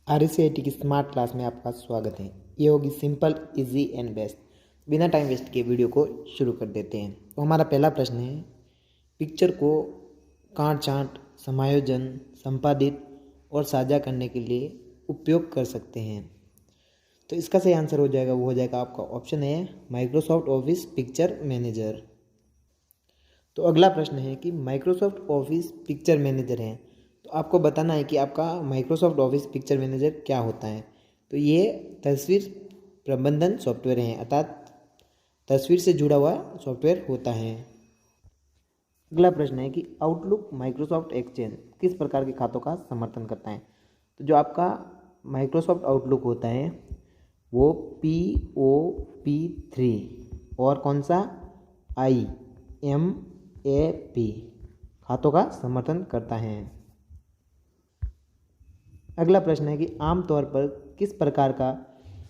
RCIT की smart class में आपका स्वागत है। ये होगी सिंपल, इजी एंड बेस्ट। बिना टाइम वेस्ट किए वीडियो को शुरू कर देते हैं। तो हमारा पहला प्रश्न है, पिक्चर को काट छांट, समायोजन, संपादित और साझा करने के लिए उपयोग कर सकते हैं। तो इसका सही आंसर हो जाएगा, वो हो जाएगा आपका ऑप्शन है माइक्रोसॉफ्ट ऑफिस पिक्चर मैनेजर। तो अगला प्रश्न है कि माइक्रोसॉफ्ट ऑफिस पिक्चर मैनेजर है, तो आपको बताना है कि आपका माइक्रोसॉफ्ट ऑफिस पिक्चर मैनेजर क्या होता है। तो ये तस्वीर प्रबंधन सॉफ्टवेयर है, अर्थात तस्वीर से जुड़ा हुआ सॉफ्टवेयर होता है। अगला प्रश्न है कि आउटलुक माइक्रोसॉफ्ट एक्सचेंज किस प्रकार के खातों का समर्थन करता है। तो जो आपका माइक्रोसॉफ्ट आउटलुक होता है वो POP3 और कौन सा IMAP खातों का समर्थन करता है। अगला प्रश्न है कि आमतौर पर किस प्रकार का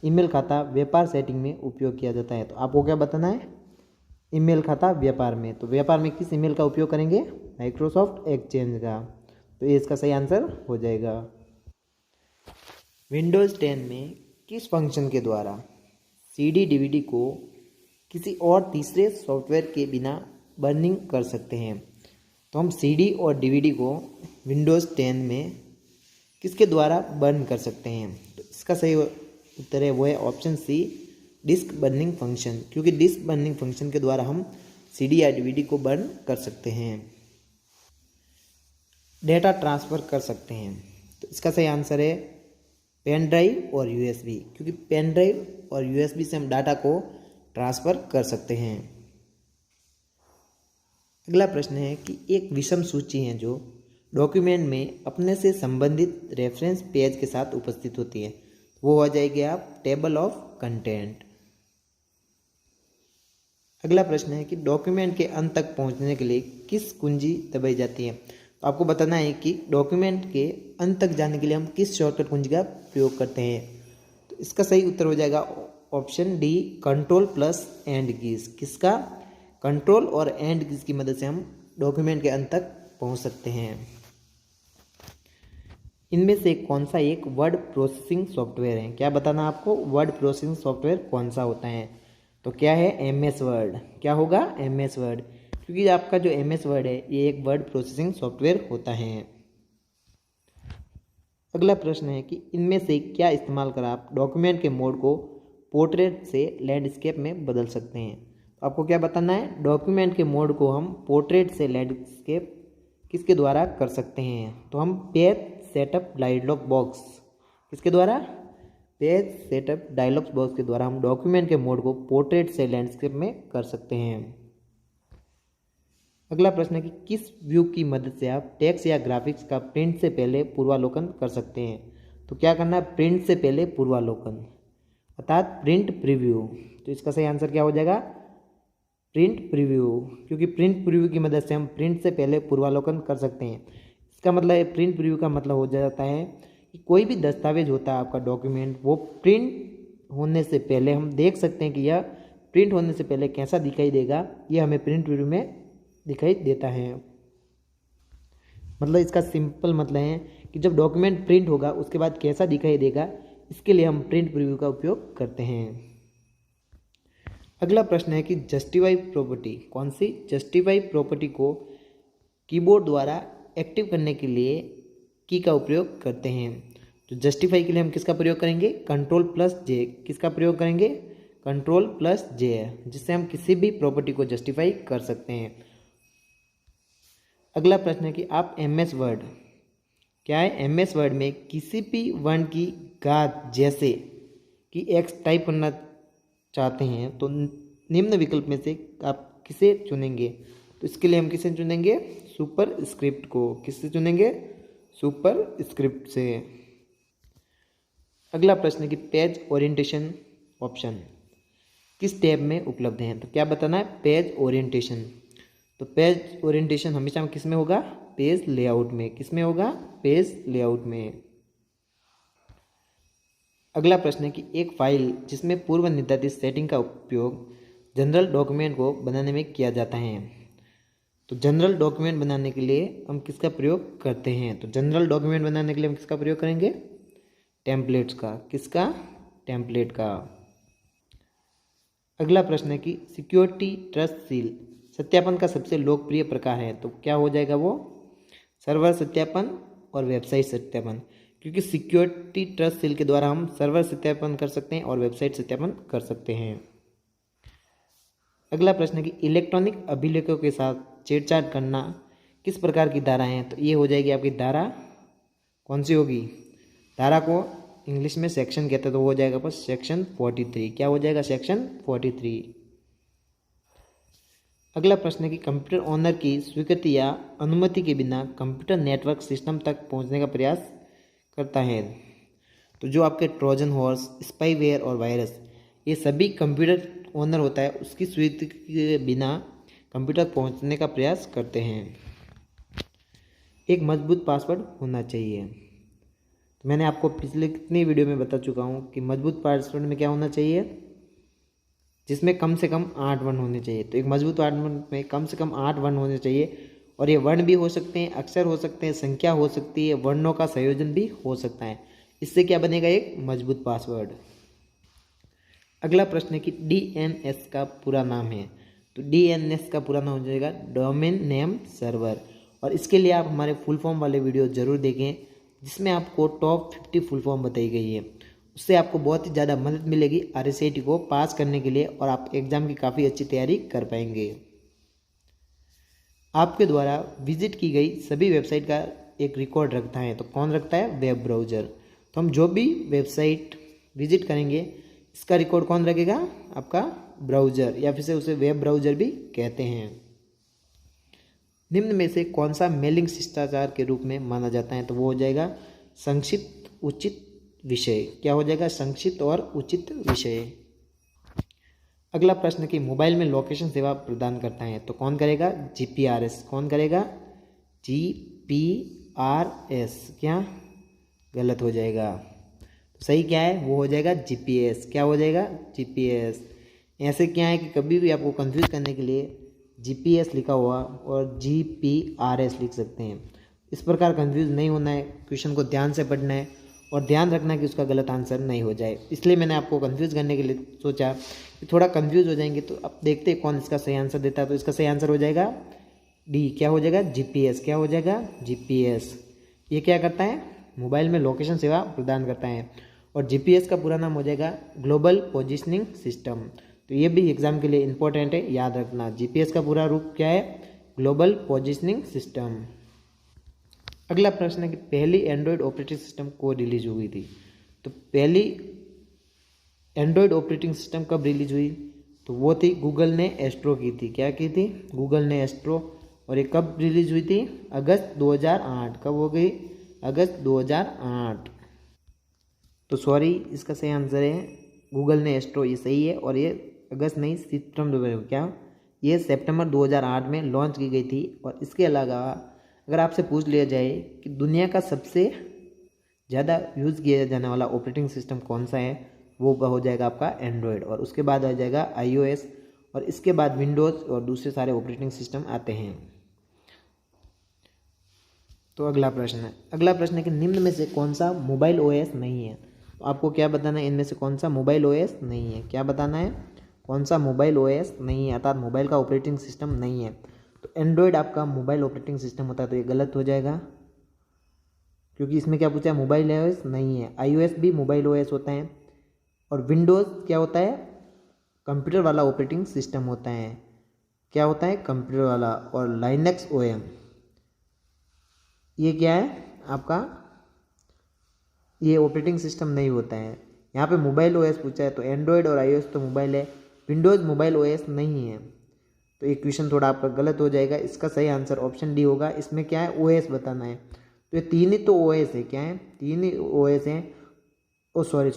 ईमेल खाता व्यापार सेटिंग में उपयोग किया जाता है। तो आपको क्या बताना है, ईमेल खाता व्यापार में। तो व्यापार में किस ईमेल का उपयोग करेंगे, माइक्रोसॉफ्ट एक्सचेंज का। तो ये इसका सही आंसर हो जाएगा। विंडोज़ 10 में किस फंक्शन के द्वारा CD DVD को किसी और तीसरे सॉफ्टवेयर के बिना बर्निंग कर सकते हैं। तो हम CD और DVD को विंडोज़ 10 में किसके द्वारा बर्न कर सकते हैं। तो इसका सही उत्तर है वो है option C, disc burning function, क्योंकि डिस्क बर्निंग फंक्शन के द्वारा हम CD या DVD को बर्न कर सकते हैं, डेटा ट्रांसफ़र कर सकते हैं। तो इसका सही आंसर है पेन ड्राइव और USB, क्योंकि पेन ड्राइव और USB से हम डाटा को ट्रांसफ़र कर सकते हैं। अगला प्रश्न है कि एक विषम सूची है जो डॉक्यूमेंट में अपने से संबंधित रेफरेंस पेज के साथ उपस्थित होती है, वो हो जाएगी आप टेबल ऑफ कंटेंट। अगला प्रश्न है कि डॉक्यूमेंट के अंत तक पहुंचने के लिए किस कुंजी दबाई जाती है। तो आपको बताना है कि डॉक्यूमेंट के अंत तक जाने के लिए हम किस शॉर्टकट कुंजी का प्रयोग करते हैं। तो इसका सही उत्तर हो जाएगा ऑप्शन डी, कंट्रोल+एंड कीज। किसका, कंट्रोल और एंड कीज की मदद से हम डॉक्यूमेंट के अंत तक पहुंच सकते हैं। इनमें से कौन सा एक वर्ड प्रोसेसिंग सॉफ्टवेयर है, क्या बताना आपको, वर्ड प्रोसेसिंग सॉफ्टवेयर कौन सा होता है। तो क्या है, MS वर्ड। क्या होगा, MS वर्ड, क्योंकि आपका जो MS वर्ड है ये एक वर्ड प्रोसेसिंग सॉफ्टवेयर होता है। अगला प्रश्न है कि इनमें से क्या इस्तेमाल कर आप डॉक्यूमेंट के मोड को पोर्ट्रेट से लैंडस्केप में बदल सकते हैं। तो आपको क्या बताना है, डॉक्यूमेंट के मोड को हम पोर्ट्रेट से लैंडस्केप किसके द्वारा कर सकते हैं। तो हम पेज सेटअप डायलॉग बॉक्स, किसके द्वारा, पेज सेटअप डायलॉग बॉक्स के द्वारा हम डॉक्यूमेंट के मोड को पोर्ट्रेट से लैंडस्केप में कर सकते हैं। अगला प्रश्न है कि किस व्यू की मदद से आप टेक्स्ट या ग्राफिक्स का प्रिंट से पहले पूर्वालोकन कर सकते हैं। तो क्या करना है, प्रिंट से पहले पूर्वालोकन, अर्थात प्रिंट प्रीव्यू। तो इसका सही आंसर क्या हो जाएगा, प्रिंट प्रीव्यू, क्योंकि प्रिंट प्रीव्यू की मदद से हम प्रिंट से पहले पूर्वालोकन कर सकते हैं। इसका मतलब प्रिंट प्रीव्यू का मतलब हो जाता है कि कोई भी दस्तावेज होता है आपका डॉक्यूमेंट, वो प्रिंट होने से पहले हम देख सकते हैं कि यह प्रिंट होने से पहले कैसा दिखाई देगा, यह हमें प्रिंट प्रीव्यू में दिखाई देता है। मतलब इसका सिंपल मतलब है कि जब डॉक्यूमेंट प्रिंट होगा उसके बाद कैसा दिखाई देगा, इसके लिए हम प्रिंट प्रीव्यू का उपयोग करते हैं। अगला प्रश्न है कि जस्टिफाई प्रॉपर्टी, कौन सी, जस्टिफाई प्रॉपर्टी को कीबोर्ड द्वारा एक्टिव करने के लिए की का उपयोग करते हैं। तो जस्टिफाई के लिए हम किसका प्रयोग करेंगे, Ctrl+J। किसका प्रयोग करेंगे, Ctrl+J, जिससे हम किसी भी प्रॉपर्टी को जस्टिफाई कर सकते हैं। अगला प्रश्न है कि आप MS वर्ड, क्या है, MS वर्ड में किसी भी वर्ण की घात जैसे कि X टाइप करना चाहते हैं तो निम्न विकल्प में से आप किसे चुनेंगे। तो इसके लिए हम किसे चुनेंगे, सुपर स्क्रिप्ट को। किससे चुनेंगे, सुपर स्क्रिप्ट से। अगला प्रश्न है कि पेज ओरिएंटेशन ऑप्शन किस टैब में उपलब्ध है। तो क्या बताना है, पेज ओरिएंटेशन। तो पेज ओरिएंटेशन हमेशा किस में होगा, पेज लेआउट में। किस में होगा, पेज लेआउट में। अगला प्रश्न है कि एक फाइल जिसमें पूर्व निर्धारित सेटिंग का उपयोग जनरल डॉक्यूमेंट को बनाने में किया जाता है। तो जनरल डॉक्यूमेंट बनाने के लिए हम किसका प्रयोग करते हैं। तो जनरल डॉक्यूमेंट बनाने के लिए हम किसका प्रयोग करेंगे, टेम्पलेट्स का। किसका? टेम्पलेट का। अगला प्रश्न है कि सिक्योरिटी ट्रस्ट सील सत्यापन का सबसे लोकप्रिय प्रकार है, तो क्या हो जाएगा वो? सर्वर सत्यापन और वेबसाइट सत्यापन, क्योंकि सिक्योरिटी ट्रस्ट सील के द्वारा हम सर्वर सत्यापन कर सकते हैं और वेबसाइट सत्यापन कर सकते हैं। अगला प्रश्न है कि इलेक्ट्रॉनिक अभिलेखों के साथ छेड़छाड़ करना किस प्रकार की धारा है, तो ये हो जाएगी आपकी धारा कौन सी होगी? धारा को इंग्लिश में सेक्शन कहते हैं, तो हो जाएगा बस सेक्शन 43। क्या हो जाएगा? सेक्शन 43। अगला प्रश्न है कि कंप्यूटर ओनर की स्वीकृति या अनुमति के बिना कंप्यूटर नेटवर्क सिस्टम तक पहुंचने का प्रयास करता है, तो जो आपके ट्रोजन हॉर्स, स्पाईवेयर और वायरस, ये सभी कंप्यूटर ओनर होता है उसकी स्वीकृति के बिना कंप्यूटर पहुंचने का प्रयास करते हैं। एक मजबूत पासवर्ड होना चाहिए। तो मैंने आपको पिछले कितनी वीडियो में बता चुका हूँ कि मजबूत पासवर्ड में क्या होना चाहिए, जिसमें कम से कम 8 वर्ण होने चाहिए। तो एक मजबूत पासवर्ड में कम से कम 8 वर्ण होने चाहिए, और ये वर्ण भी हो सकते हैं, अक्षर हो सकते हैं, संख्या हो सकती है, वर्णों का संयोजन भी हो सकता है। इससे क्या बनेगा? एक मजबूत पासवर्ड। अगला प्रश्न है कि DNS का पूरा नाम है, तो DNS का पूरा नाम हो जाएगा डोमेन नेम सर्वर, और इसके लिए आप हमारे फुल फॉर्म वाले वीडियो जरूर देखें, जिसमें आपको टॉप 50 फुल फॉर्म बताई गई है। उससे आपको बहुत ही ज़्यादा मदद मिलेगी RSAT को पास करने के लिए, और आप एग्ज़ाम की काफ़ी अच्छी तैयारी कर पाएंगे। आपके द्वारा विजिट की गई सभी वेबसाइट का एक रिकॉर्ड रखता है, तो कौन रखता है? Web browser. तो हम जो भी वेबसाइट विजिट करेंगे इसका रिकॉर्ड कौन रखेगा? आपका ब्राउज़र, या फिर से उसे वेब ब्राउज़र भी कहते हैं। निम्न में से कौन सा मेलिंग शिष्टाचार के रूप में माना जाता है, तो वो हो जाएगा संक्षिप्त उचित विषय। क्या हो जाएगा? संक्षिप्त और उचित विषय। अगला प्रश्न कि मोबाइल में लोकेशन सेवा प्रदान करता है, तो कौन करेगा? GPRS। कौन करेगा? GPRS। क्या? गलत हो जाएगा। तो सही क्या है? वो हो जाएगा GPS। क्या हो जाएगा? GPS। ऐसे क्या है कि कभी भी आपको कंफ्यूज करने के लिए GPS लिखा हुआ और GPRS लिख सकते हैं। इस प्रकार कंफ्यूज नहीं होना है, क्वेश्चन को ध्यान से पढ़ना है और ध्यान रखना है कि उसका गलत आंसर नहीं हो जाए। इसलिए मैंने आपको कंफ्यूज करने के लिए सोचा कि थोड़ा कंफ्यूज हो जाएंगे, तो अब देखते हैं कौन इसका सही आंसर देता है। तो इसका सही आंसर हो जाएगा D। क्या हो जाएगा? GPS। क्या हो जाएगा? GPS। ये क्या करता है? मोबाइल में लोकेशन सेवा प्रदान करता है, और GPS का पूरा नाम हो जाएगा ग्लोबल पोजिशनिंग सिस्टम। तो ये भी एग्जाम के लिए इंपॉर्टेंट है, याद रखना। GPS का पूरा रूप क्या है? Global positioning system. अगला प्रश्न है कि पहली एंड्रॉयड ऑपरेटिंग सिस्टम को रिलीज हुई थी, तो पहली एंड्रॉयड ऑपरेटिंग सिस्टम कब रिलीज हुई? तो वो थी गूगल ने एस्ट्रो की थी। क्या की थी? गूगल ने एस्ट्रो। और ये कब रिलीज हुई थी? अगस्त 2008। कब हो गई? अगस्त 2008। तो सॉरी, इसका सही आंसर है गूगल ने एस्ट्रो, ये सही है। और ये अगस्त नहीं, सितंबर, क्या ये सितंबर 2008 में लॉन्च की गई थी। और इसके अलावा अगर आपसे पूछ लिया जाए कि दुनिया का सबसे ज़्यादा यूज़ किया जाने वाला ऑपरेटिंग सिस्टम कौन सा है, वो हो जाएगा आपका एंड्रॉयड, और उसके बाद आ जाएगा iOS, और इसके बाद विंडोज़ और दूसरे सारे ऑपरेटिंग सिस्टम आते हैं। तो अगला प्रश्न है कि निम्न में से कौन सा मोबाइल OS नहीं है? तो आपको क्या बताना है? इनमें से कौन सा मोबाइल OS नहीं है? क्या बताना है? कौन सा मोबाइल OS नहीं है, अर्थात मोबाइल का ऑपरेटिंग सिस्टम नहीं है। तो एंड्रॉयड आपका मोबाइल ऑपरेटिंग सिस्टम होता है, तो ये गलत हो जाएगा, क्योंकि इसमें क्या पूछा है? मोबाइल OS नहीं है। iOS भी मोबाइल OS होता है, और विंडोज़ क्या होता है? कंप्यूटर वाला ऑपरेटिंग सिस्टम होता है। क्या होता है? कंप्यूटर वाला। और लाइनक्स OM ये क्या है आपका? ये ऑपरेटिंग सिस्टम नहीं होता है। यहाँ पे मोबाइल OS पूछा है, तो एंड्रॉयड और iOS तो मोबाइल है, विंडोज़ मोबाइल OS नहीं है। तो ये क्वेश्चन थोड़ा आपका गलत हो जाएगा। इसका सही आंसर ऑप्शन D होगा। इसमें क्या है? OS बताना है। तो ये तीन ही तो OS है। क्या है? तीन ही OS हैं। ओ सॉरी,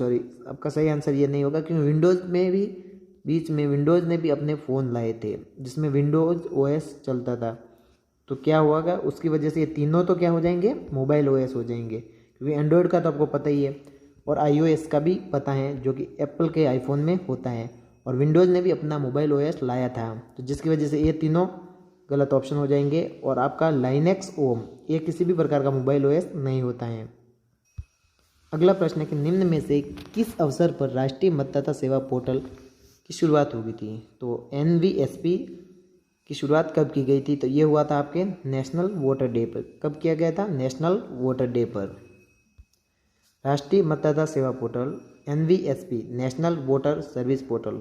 आपका सही आंसर ये नहीं होगा, क्योंकि विंडोज़ में भी बीच में विंडोज़ ने भी अपने फ़ोन लाए थे जिसमें विंडोज़ OS चलता था। तो क्या होगा? उसकी वजह से ये तीनों तो क्या हो जाएंगे? मोबाइल OS हो जाएंगे, क्योंकि एंड्रॉयड का तो आपको पता ही है, और iOS का भी पता है जो कि एप्पल के आईफोन में होता है, और विंडोज़ ने भी अपना मोबाइल OS लाया था। तो जिसकी वजह से ये तीनों गलत ऑप्शन हो जाएंगे। और आपका लाइनक्स OM ये किसी भी प्रकार का मोबाइल OS नहीं होता है। अगला प्रश्न है कि निम्न में से किस अवसर पर राष्ट्रीय मतदाता सेवा पोर्टल की शुरुआत हो गई थी। तो NVSP की शुरुआत कब की गई थी। तो ये हुआ था आपके नेशनल वोटर डे पर। कब किया गया था, नेशनल वोटर डे पर। राष्ट्रीय मतदाता सेवा portal NVSP national voter service portal.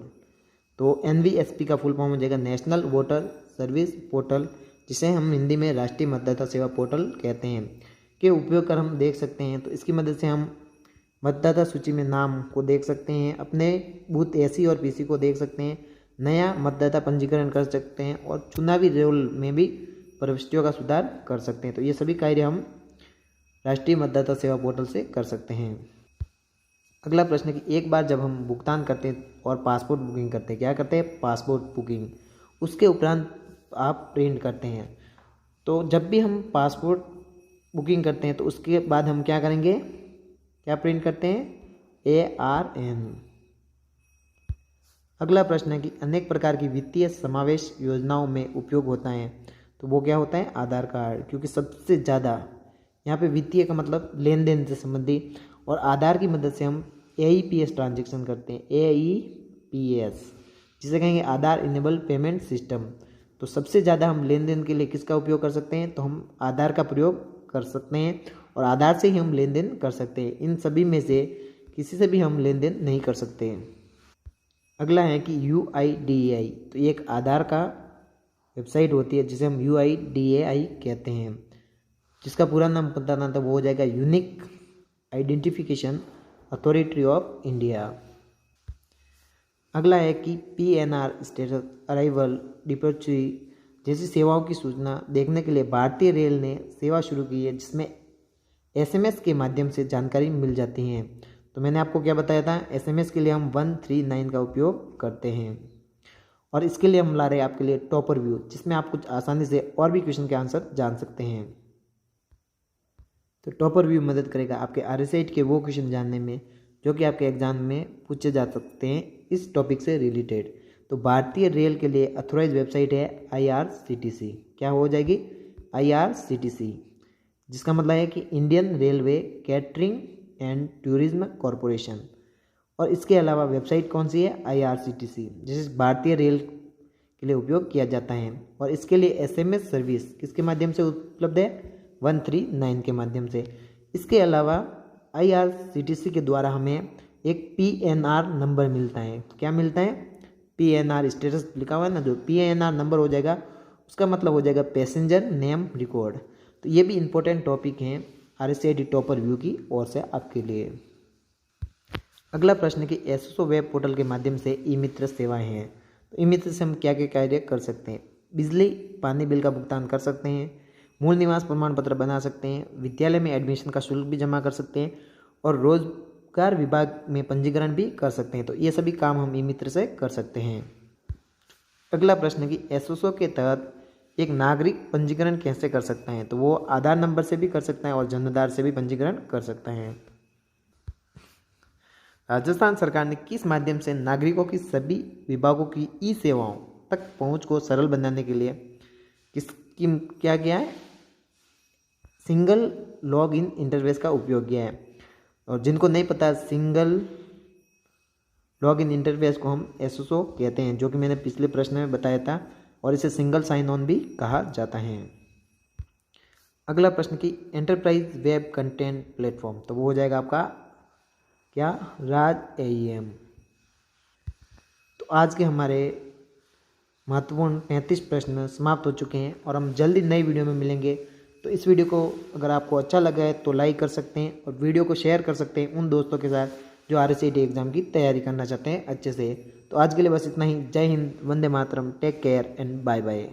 तो NVSP का फुल फॉर्म हो जाएगा नेशनल वोटर सर्विस पोर्टल, जिसे हम हिंदी में राष्ट्रीय मतदाता सेवा पोर्टल कहते हैं, के उपयोग कर हम देख सकते हैं। तो इसकी मदद से हम मतदाता सूची में नाम को देख सकते हैं, अपने बूथ AC और PC को देख सकते हैं, नया मतदाता पंजीकरण कर सकते हैं और चुनावी रोल में भी प्रविष्टियों का सुधार कर सकते हैं। तो ये सभी कार्य हम राष्ट्रीय मतदाता सेवा पोर्टल से कर सकते हैं। अगला प्रश्न है कि एक बार जब हम भुगतान करते हैं और पासपोर्ट बुकिंग करते हैं, क्या करते हैं, पासपोर्ट बुकिंग, उसके उपरांत आप प्रिंट करते हैं। तो जब भी हम पासपोर्ट बुकिंग करते हैं तो उसके बाद हम क्या करेंगे, क्या प्रिंट करते हैं, ARN। अगला प्रश्न है कि अनेक प्रकार की वित्तीय समावेश योजनाओं में उपयोग होता है। तो वो क्या होता है, आधार कार्ड, क्योंकि सबसे ज़्यादा यहाँ पे वित्तीय का मतलब लेन देन से संबंधित, और आधार की मदद से हम AEPS ट्रांजेक्शन करते हैं, AEPS, जिसे कहेंगे आधार इनेबल पेमेंट सिस्टम। तो सबसे ज़्यादा हम लेन देन के लिए किसका उपयोग कर सकते हैं, तो हम आधार का प्रयोग कर सकते हैं और आधार से ही हम लेन देन कर सकते हैं। इन सभी में से किसी से भी हम लेन देन नहीं कर सकते हैं। अगला है कि UIDAI, तो ये एक आधार का वेबसाइट होती है जिसे हम UIDAI कहते हैं, जिसका पूरा नाम बताना था वो हो जाएगा unique identification authority of India. अगला है कि PNR स्टेटस, अराइवल, डिपार्चर जैसी सेवाओं की सूचना देखने के लिए भारतीय रेल ने सेवा शुरू की है, जिसमें SMS के माध्यम से जानकारी मिल जाती है। तो मैंने आपको क्या बताया था, SMS के लिए हम 139 का उपयोग करते हैं। और इसके लिए हम ला रहे हैं आपके लिए टॉपर व्यू, जिसमें आप कुछ आसानी से और भी क्वेश्चन के आंसर जान सकते हैं। तो टॉपर व्यू मदद करेगा आपके RSAT के वो क्वेश्चन जानने में जो कि आपके एग्जाम में पूछे जा सकते हैं इस टॉपिक से रिलेटेड। तो भारतीय रेल के लिए अथोराइज वेबसाइट है IRCTC। क्या हो जाएगी, IRCTC, जिसका मतलब है कि Indian railway catering and tourism corporation. और इसके अलावा वेबसाइट कौन सी है, IRCTC, जिसे भारतीय रेल के लिए उपयोग किया जाता है। और इसके लिए SMS सर्विस किसके माध्यम से उपलब्ध है, 139 के माध्यम से। इसके अलावा IRCTC के द्वारा हमें एक PNR नंबर मिलता है। तो क्या मिलता है, PNR स्टेटस लिखा हुआ है ना, जो PNR नंबर हो जाएगा उसका मतलब हो जाएगा पैसेंजर नेम रिकॉर्ड। तो ये भी इम्पोर्टेंट टॉपिक हैं RSAT टॉपर व्यू की ओर से आपके लिए। अगला प्रश्न कि SSO वेब पोर्टल के माध्यम से ई-मित्र सेवाएं हैं। तो ई-मित्र से हम क्या क्या कार्य कर सकते हैं, बिजली पानी बिल का भुगतान कर सकते हैं, मूल निवास प्रमाण पत्र बना सकते हैं, विद्यालय में एडमिशन का शुल्क भी जमा कर सकते हैं और रोजगार विभाग में पंजीकरण भी कर सकते हैं। तो ये सभी काम हम ई-मित्र से कर सकते हैं। अगला प्रश्न कि SSO के तहत एक नागरिक पंजीकरण कैसे कर सकता है। तो वो आधार नंबर से भी कर सकता है और जन्मदार से भी पंजीकरण कर सकता है। राजस्थान सरकार ने किस माध्यम से नागरिकों की सभी विभागों की ई-सेवाओं तक पहुंच को सरल बनाने के लिए क्या किया है, सिंगल लॉग इन इंटरफेस का उपयोग किया है। और जिनको नहीं पता, सिंगल लॉग इन इंटरफेस को हम SSO कहते हैं, जो कि मैंने पिछले प्रश्न में बताया था, और इसे सिंगल साइन ऑन भी कहा जाता है। अगला प्रश्न कि एंटरप्राइज वेब कंटेंट प्लेटफॉर्म, तो वो हो जाएगा आपका क्या, राज AEM। तो आज के हमारे महत्वपूर्ण 35 प्रश्न समाप्त हो चुके हैं और हम जल्दी नई वीडियो में मिलेंगे। तो इस वीडियो को अगर आपको अच्छा लगा है तो लाइक कर सकते हैं और वीडियो को शेयर कर सकते हैं उन दोस्तों के साथ जो RSAT एग्ज़ाम की तैयारी करना चाहते हैं अच्छे से। तो आज के लिए बस इतना ही। जय हिंद, वंदे मातरम, take care and bye bye.